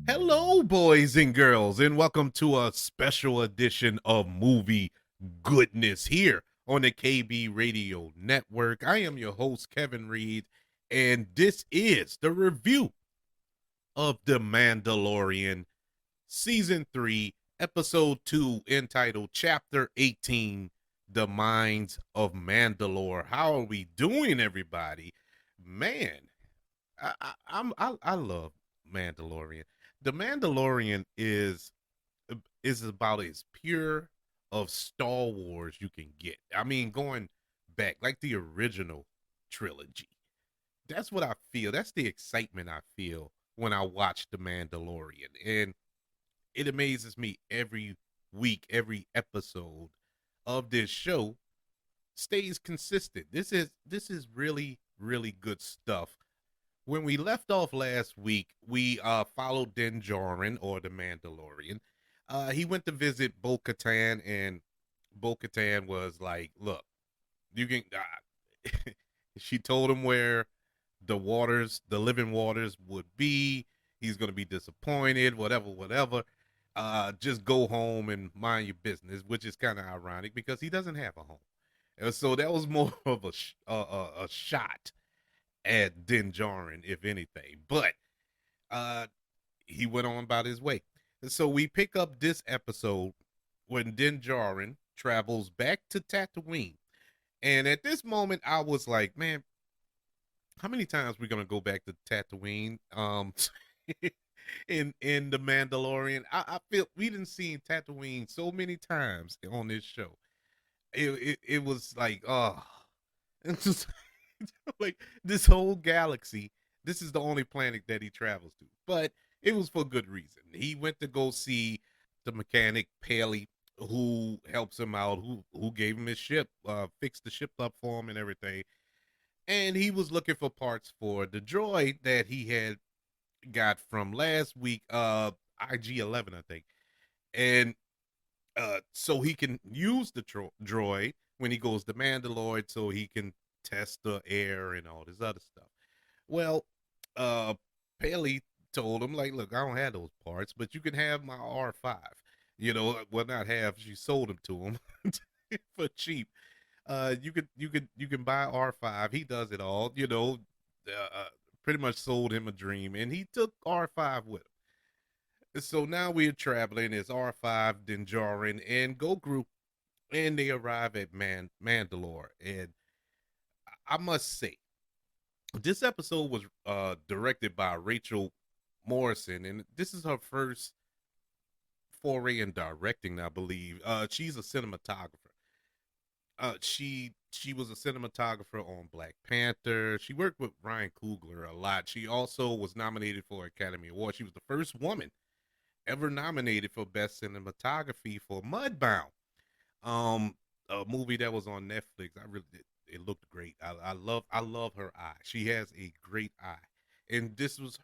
Hello, boys and girls, and welcome to a special edition of Movie Goodness here on the KB Radio Network. I am your host, Kevin Reed, and this is the review of The Mandalorian, Season 3, Episode 2, entitled Chapter 18, The Minds of Mandalore. How are we doing, everybody? Man, I love Mandalorian. The Mandalorian is about as pure of Star Wars you can get. I mean, going back like the original trilogy. That's what I feel. That's the excitement I feel when I watch The Mandalorian. And it amazes me every week, every episode of this show stays consistent. This is really good stuff. When we left off last week, we followed Din Djarin, or the Mandalorian. He went to visit Bo Katan, and Bo Katan was like, "Look, you can." She told him where the waters, the living waters, would be. He's gonna be disappointed, whatever. Just go home and mind your business, which is kind of ironic because he doesn't have a home. And so that was more of a shot at Din Djarin, if anything. But uh, he went on about his way. And so we pick up this episode when Din Djarin travels back to Tatooine. And at this moment, I was like, man, how many times we gonna go back to Tatooine? In the Mandalorian, I feel we didn't see Tatooine so many times on this show. It was like, oh, it's just like this whole galaxy. This is the only planet that he travels to, but it was for good reason. He went to go see the mechanic Paley, who helps him out, who gave him his ship, fixed the ship up for him and everything. And he was looking for parts for the droid that he had got from last week, IG-11, I think. And so he can use the droid when he goes to Mandalore, so he can test the air and all this other stuff. Well, uh, Paley told him, like, look, I don't have those parts, but you can have my R5. Well, not have. She sold them to him for cheap. You can buy R5. He does it all. Pretty much sold him a dream, and he took R5 with him. So now we're traveling as R5, Din Djarin, and Gokru, and they arrive at Mandalore. And I must say, this episode was directed by Rachel Morrison, and this is her first foray in directing, I believe. She's a cinematographer. She was a cinematographer on Black Panther. She worked with Ryan Coogler a lot. She also was nominated for Academy Award. She was the first woman ever nominated for Best Cinematography for Mudbound, a movie that was on Netflix. I really did. It looked great. I love her eye. She has a great eye, and this was,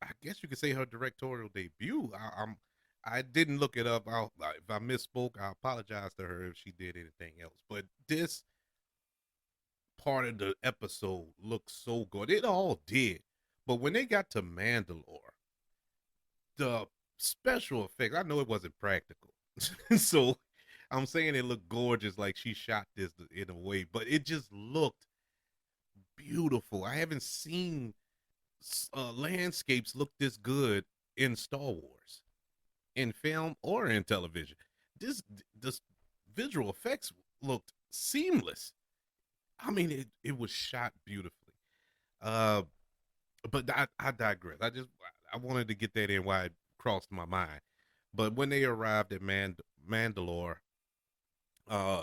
I guess you could say, her directorial debut. I didn't look it up. If I misspoke, I apologize to her if she did anything else. But this part of the episode looked so good. It all did. But when they got to Mandalore, the special effects, I know it wasn't practical. So I'm saying it looked gorgeous, like she shot this in a way, but it just looked beautiful. I haven't seen landscapes look this good in Star Wars, in film or in television. This visual effects looked seamless. I mean, it was shot beautifully. Uh, but I digress. I wanted to get that in why it crossed my mind. But when they arrived at Mandalore, uh,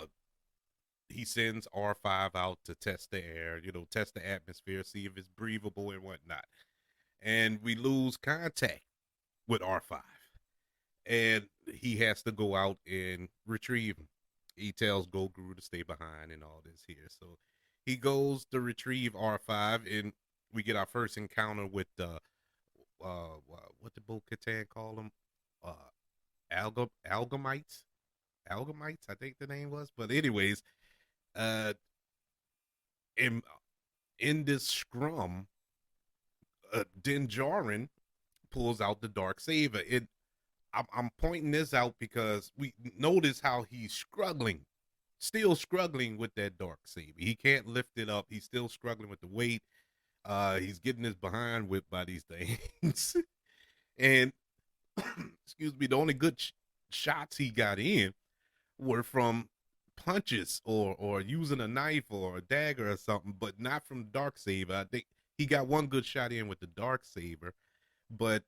he sends R5 out to test the air, test the atmosphere, see if it's breathable and whatnot. And we lose contact with R5. And he has to go out and retrieve him. He tells Gokru to stay behind and all this here. So he goes to retrieve R5, and we get our first encounter with the what did Bo Katan call them? Uh, Algamites. Algamites, I think the name was. But anyways, uh, in in this scrum, Din Djarin pulls out the dark saber. I'm pointing this out because we notice how he's struggling, still struggling with that dark saber. He can't lift it up. He's still struggling with the weight. He's getting his behind whipped by these things. And excuse me, the only good shots he got in were from punches or using a knife or a dagger or something, but not from dark saber. I think he got one good shot in with the dark saber, but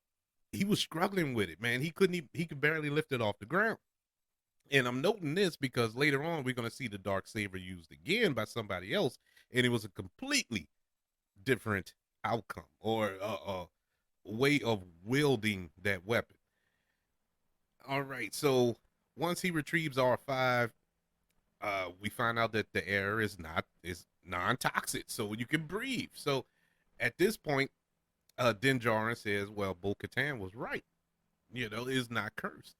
he was struggling with it, man. He could barely lift it off the ground. And I'm noting this because later on we're going to see the dark saber used again by somebody else, and it was a completely different outcome or way of wielding that weapon. All right, so once he retrieves R5, we find out that the air is non-toxic, so you can breathe. So at this point, Din Djarin says, "Well, Bo-Katan was right. You know, is not cursed.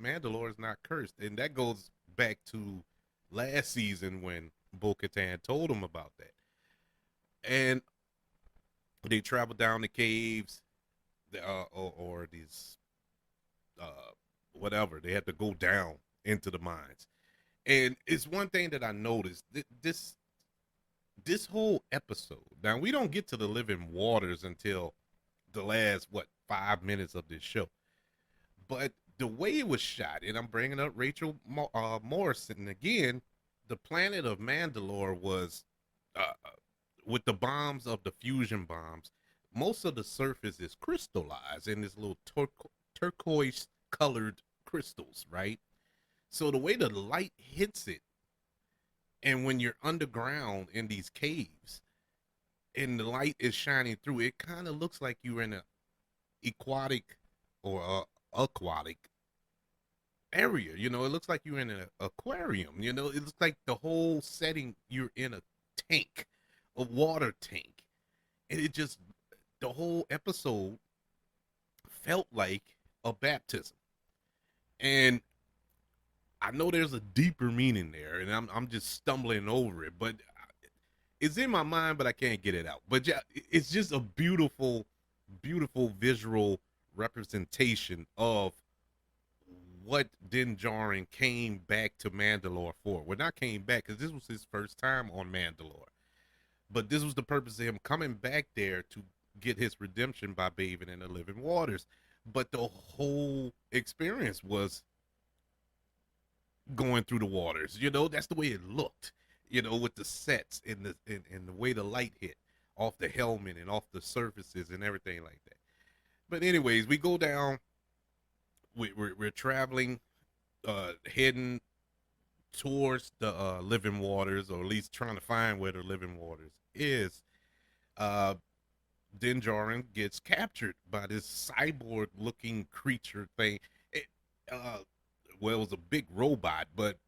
Mandalore is not cursed," and that goes back to last season when Bo-Katan told him about that. And they travel down the caves, or these uh, whatever. They had to go down into the mines. And it's one thing that I noticed. This whole episode. Now we don't get to the living waters until the last 5 minutes of this show. But the way it was shot, and I'm bringing up Rachel Morrison again, the planet of Mandalore was with the bombs of the fusion bombs. Most of the surface is crystallized in this little turquoise colored crystals, right? So the way the light hits it, and when you're underground in these caves, and the light is shining through, it kind of looks like you're in a aquatic or aquatic area. You know, it looks like you're in an aquarium. You know, it looks like the whole setting you're in a tank, a water tank, and it just the whole episode felt like a baptism. And I know there's a deeper meaning there, and I'm just stumbling over it, but it's in my mind, but I can't get it out. But yeah, it's just a beautiful, beautiful visual representation of what Din Djarin came back to Mandalore for. Well, not came back because this was his first time on Mandalore, but this was the purpose of him coming back there to get his redemption by bathing in the living waters. But the whole experience was going through the waters. You know, that's the way it looked. You know, with the sets and the way the light hit off the helmet and off the surfaces and everything like that. But anyways, we go down. We're traveling, heading towards the living waters, or at least trying to find where the living waters is. Uh, Din Djarin gets captured by this cyborg-looking creature thing. It, uh, well, it was a big robot, but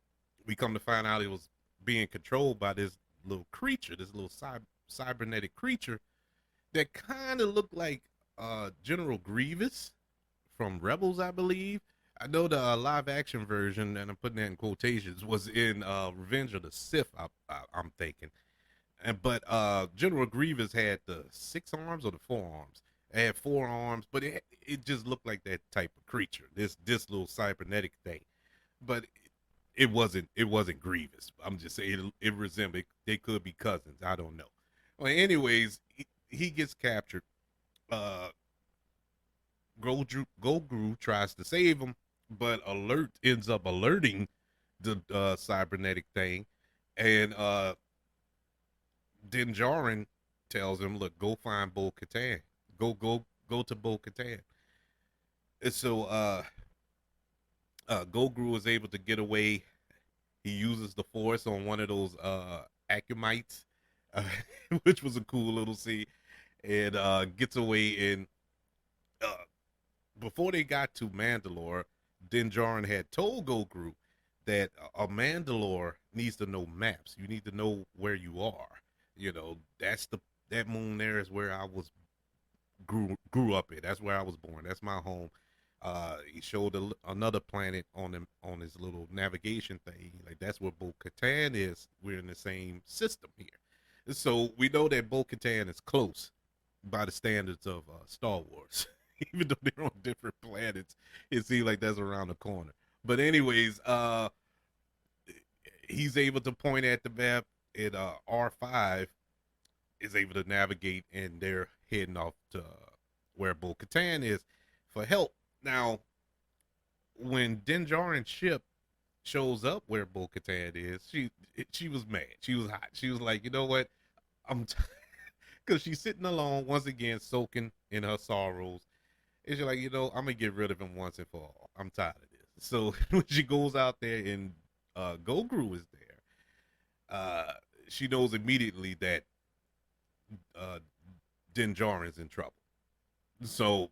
we come to find out it was being controlled by this little creature, this little cybernetic creature that kind of looked like General Grievous from Rebels, I believe. I know the live action version, and I'm putting that in quotations, was in Revenge of the Sith. I'm thinking, but General Grievous had the 6 arms or the 4 arms. It had 4 arms, but it just looked like that type of creature. This little cybernetic thing, but it wasn't Grievous. I'm just saying it resembled. They could be cousins. I don't know. Well, anyways, he gets captured. Uh, Gogru tries to save him, but Alert ends up alerting the cybernetic thing, and Din Djarin tells him, "Look, go find Bo-Katan. Go to Bo-Katan." And so Gogru is able to get away. He uses the Force on one of those Akumites, uh, which was a cool little scene, and gets away. And uh, before they got to Mandalore, Din Djarin had told Gogru that a Mandalore needs to know maps. You need to know where you are. You know, that moon there is where I was grew up in. That's where I was born. That's my home. He showed another planet on his little navigation thing. Like that's where Bo-Katan is. We're in the same system here, so we know that Bo-Katan is close by the standards of Star Wars. Even though they're on different planets, it seems like that's around the corner. But anyways, he's able to point at the map at R5 is able to navigate, and they're heading off to where Bo-Katan is for help. Now, when Din Djarin's ship shows up where Bo-Katan is, she was mad. She was hot. She was like, you know what? I'm because she's sitting alone once again, soaking in her sorrows. And she's like, you know, I'm gonna get rid of him once and for all. I'm tired of this. So when she goes out there and Gogru is there, she knows immediately that uh, Din Djarin's in trouble. So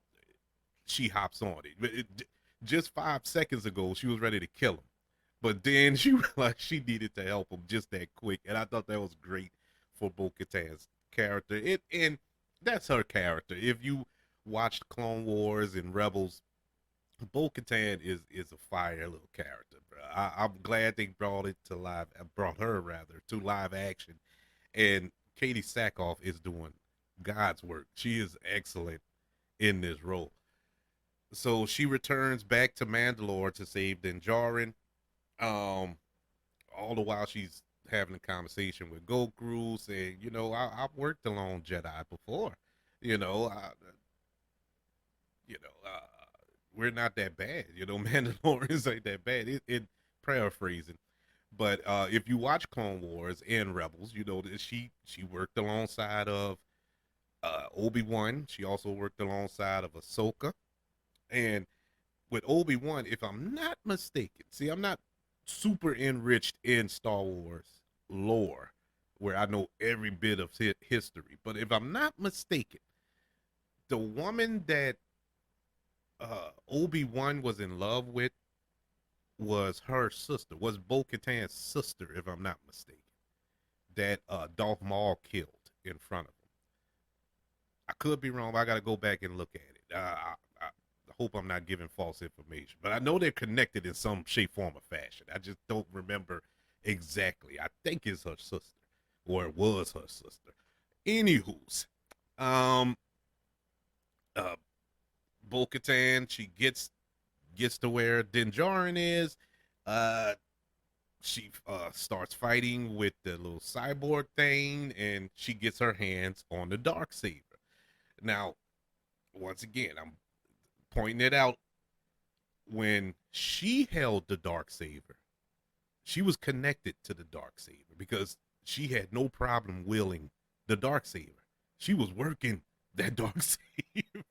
she hops on it. Just 5 seconds ago, she was ready to kill him. But then she realized she needed to help him just that quick. And I thought that was great for Bo-Katan's character. And that's her character. If you watched Clone Wars and Rebels, Bo-Katan is a fire little character, bro. I'm glad they brought her rather to live action. And Katie Sackhoff is doing God's work. She is excellent in this role. So she returns back to Mandalore to save Din Djarin. All the while she's having a conversation with Gokru, saying, you know, I've worked along Jedi before. You know, we're not that bad. You know, Mandalorians ain't that bad. It paraphrasing. But if you watch Clone Wars and Rebels, you know that she worked alongside of Obi-Wan. She also worked alongside of Ahsoka. And with Obi-Wan, if I'm not mistaken, see, I'm not super enriched in Star Wars lore, where I know every bit of history. But if I'm not mistaken, the woman that Obi-Wan was in love with was her sister, was Bo-Katan's sister, if I'm not mistaken, that Darth Maul killed in front of him. I could be wrong, but I got to go back and look at it. I hope I'm not giving false information, but I know they're connected in some shape, form, or fashion. I just don't remember exactly. I think it's her sister, or it was her sister. Anywho's, um, uh, Bo-Katan, she gets to where Din Djarin is. Uh, she starts fighting with the little cyborg thing, and she gets her hands on the dark saber. Now, once again, I'm pointing it out. When she held the dark saber, she was connected to the dark saber because she had no problem wielding the dark saber. She was working that dark saber.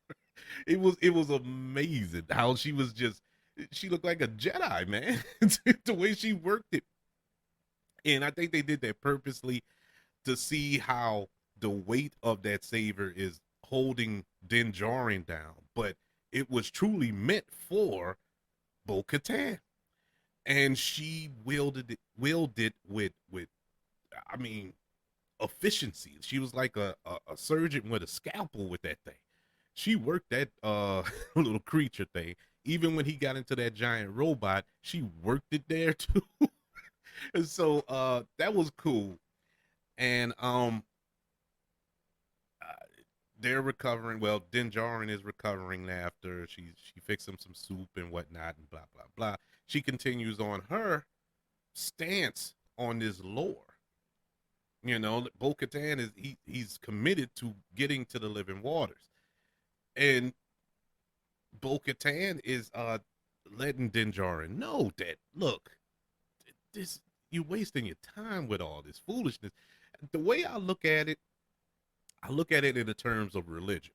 It was amazing how she looked like a Jedi, man. The way she worked it. And I think they did that purposely to see how the weight of that saber is holding Din Djarin down. But it was truly meant for Bo-Katan. And she wielded with I mean efficiency. She was like a surgeon with a scalpel with that thing. She worked that little creature thing. Even when he got into that giant robot, she worked it there too. And so that was cool. And uh, they're recovering. Well, Din Djarin is recovering after she fixed him some soup and whatnot and blah blah blah. She continues on her stance on this lore. You know, Bo-Katan he's committed to getting to the living waters, and Bo-Katan is letting Din Djarin know that look, this you wasting your time with all this foolishness. The way I look at it in the terms of religion.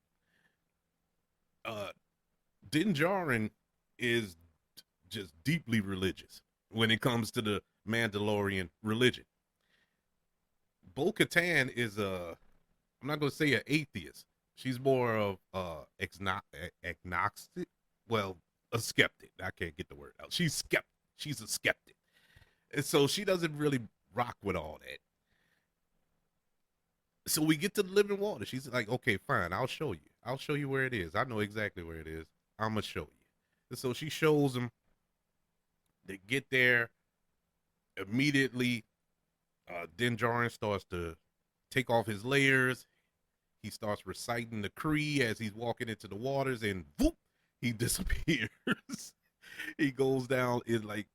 Uh, Din Djarin is just deeply religious when it comes to the Mandalorian religion. Bo-Katan is I'm not going to say an atheist. She's more of agnostic. Well, a skeptic. I can't get the word out. She's a skeptic, and so she doesn't really rock with all that. So we get to the living water. She's like, okay, fine, I'll show you. I'll show you where it is. I know exactly where it is. I'm gonna show you. And so she shows them. They get there immediately. Din Djarin starts to take off his layers. He starts reciting the Cree as he's walking into the waters, and whoop, he disappears. He goes down in like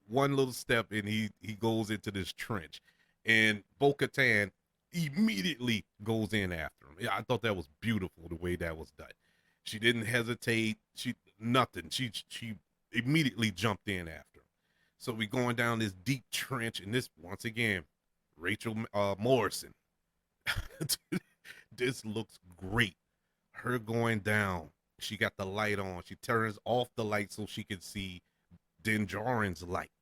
one little step, and he goes into this trench, and Bo-Katan immediately goes in after him. Yeah, I thought that was beautiful the way that was done. She didn't hesitate. She nothing. She immediately jumped in after him. So we going down this deep trench, and this once again, Rachel Morrison. This looks great. Her going down. She got the light on. She turns off the light so she can see Din Djarin's light.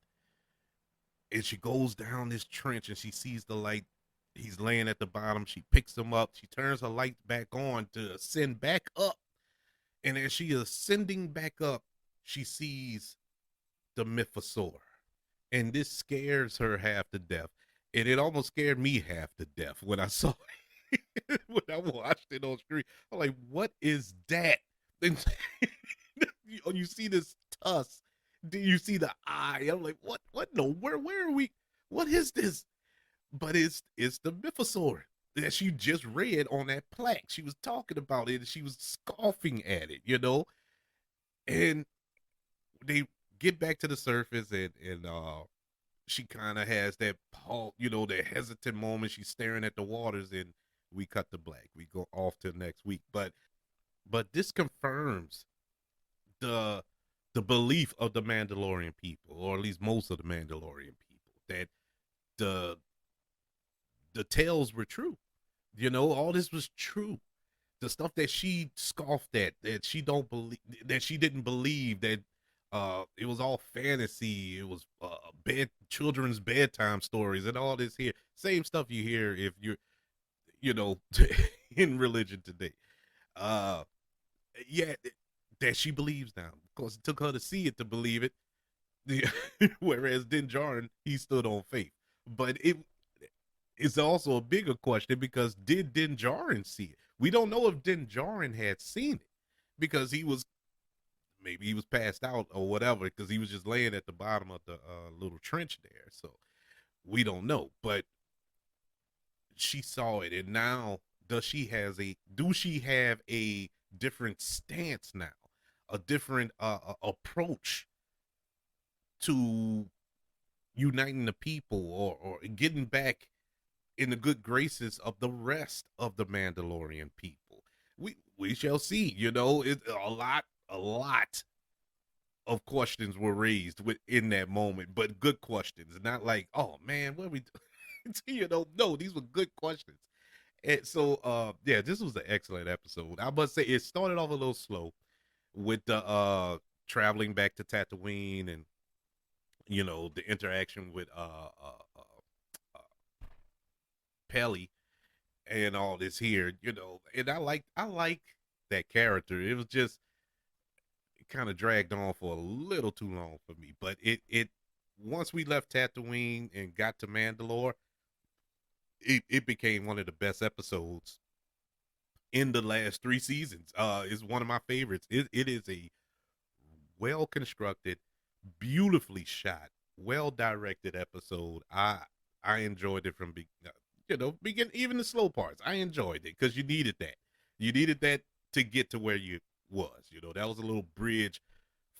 And she goes down this trench and she sees the light. He's laying at the bottom. She picks him up. She turns her light back on to ascend back up. And as she is ascending back up, she sees the mythosaur. And this scares her half to death. And it almost scared me half to death when I saw it. When I watched it on screen. I'm like, what is that? And you see this tusk. Do you see the eye? I'm like, what no, where are we? What is this? But it's the mythosaur that she just read on that plaque. She was talking about it and she was scoffing at it, And they get back to the surface, and she kind of has that that hesitant moment. She's staring at the waters, and we cut to black. We go off to next week. But this confirms the the belief of the Mandalorian people, or at least most of the Mandalorian people, that the the tales were true. All this was true. The stuff that she scoffed at, that she don't believe, that she didn't believe, that it was all fantasy. It was bed children's bedtime stories and all this here. Same stuff you hear if you're, you know, in religion today. Uh yeah, that she believes now. Of course, it took her to see it to believe it. Whereas Din Djarin, he stood on faith. But it's also a bigger question, because did Din Djarin see it? We don't know if Din Djarin had seen it, because maybe he was passed out or whatever, because he was just laying at the bottom of the little trench there. So we don't know. But she saw it, and now do she have a different stance now, a different approach to uniting the people, or getting back in the good graces of the rest of the Mandalorian people? We shall see. A lot of questions were raised in that moment, but good questions, not like, oh man, what are we no, these were good questions. And so yeah, this was an excellent episode. I must say, it started off a little slow with the traveling back to Tatooine, and the interaction with uh Pelly and all this here, and I like that character. It was just kind of dragged on for a little too long for me. But it once we left Tatooine and got to Mandalore, it became one of the best episodes in the last 3 seasons. It's one of my favorites. It is a well constructed, beautifully shot, well directed episode. I enjoyed it from begin, even the slow parts. I enjoyed it because you needed that. You needed that to get to where you was. That was a little bridge,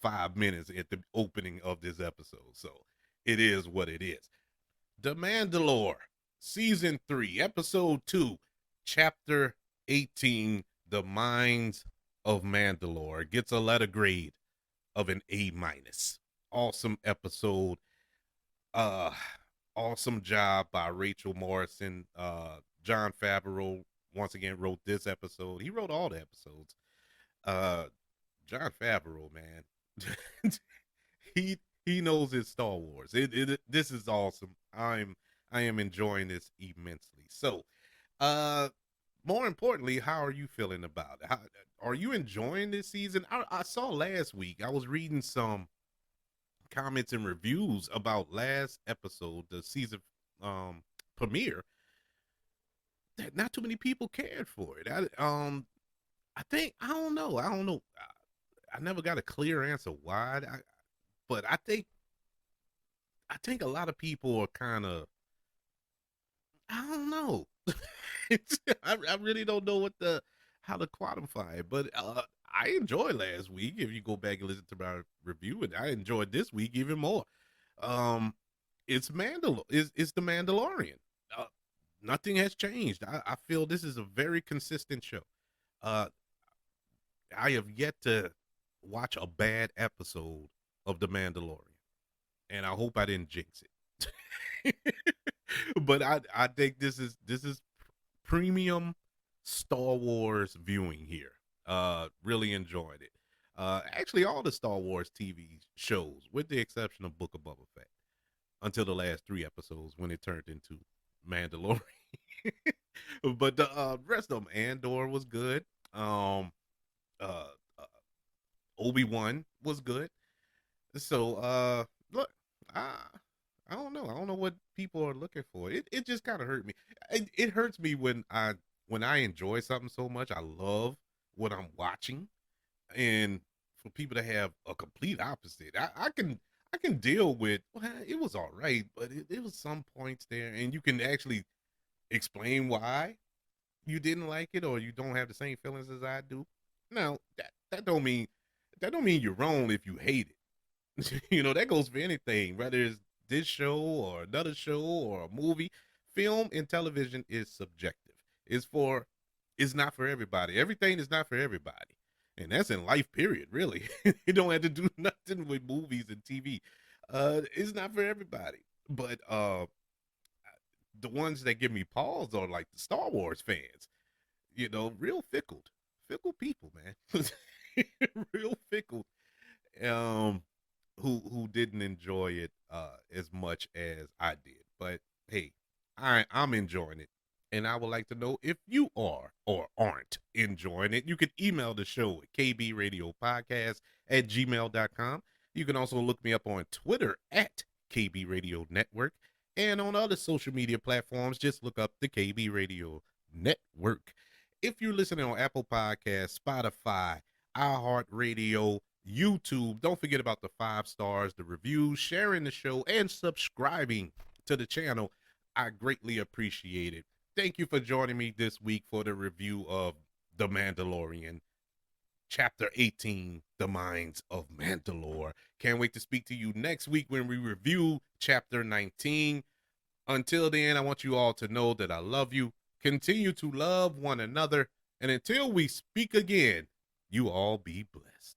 5 minutes at the opening of this episode. So it is what it is. The Mandalore, season 3, episode 2, chapter 18. The Mines of Mandalore gets a letter grade of an A-. Awesome episode. Uh Awesome job by Rachel Morrison. Jon Favreau once again wrote this episode. He wrote all the episodes. Uh Jon Favreau, man. he knows his Star Wars. This is awesome. I am enjoying this immensely. So, uh more importantly, how are you feeling about it? Are you enjoying this season? I saw last week, I was reading some comments and reviews about last episode, the season premiere, that not too many people cared for it. I think I don't know. I never got a clear answer why. But I think a lot of people are kind of, I don't know. I really don't know how to quantify it, but I enjoyed last week. If you go back and listen to my review, and I enjoyed this week even more. Um, it's the Mandalorian. Uh, Nothing has changed. I feel this is a very consistent show. Uh, I have yet to watch a bad episode of the Mandalorian, and I hope I didn't jinx it. But I think this is premium Star Wars viewing here. Really enjoyed it. Actually, all the Star Wars TV shows, with the exception of Book of Boba Fett, until the last 3 episodes when it turned into Mandalorian. But the rest of them, Andor was good. Uh, uh Obi-Wan was good. So look, I I don't know. I don't know what people are looking for. It just kind of hurt me. It hurts me when I enjoy something so much. I love what I'm watching, and for people to have a complete opposite, I can deal with. Well, it was all right, but it was some points there, and you can actually explain why you didn't like it, or you don't have the same feelings as I do. Now that don't mean you're wrong if you hate it. That goes for anything, whether it's this show or another show or a movie. Film and television is subjective. It's for it's not for everybody. Everything is not for everybody. And that's in life, period, really. You don't have to do nothing with movies and TV. It's not for everybody. But the ones that give me pause are like the Star Wars fans. Real fickle. Fickle people, man. Real fickle. Um who didn't enjoy it as much as I did. But hey, I'm enjoying it. And I would like to know if you are or aren't enjoying it. You can email the show at kbradiopodcast@gmail.com. You can also look me up on Twitter at KB Radio Network. And on other social media platforms, just look up the KB Radio Network. If you're listening on Apple Podcasts, Spotify, iHeartRadio, YouTube, don't forget about the 5 stars, the reviews, sharing the show, and subscribing to the channel. I greatly appreciate it. Thank you for joining me this week for the review of The Mandalorian, Chapter 18, The Mines of Mandalore. Can't wait to speak to you next week when we review Chapter 19. Until then, I want you all to know that I love you. Continue to love one another. And until we speak again, you all be blessed.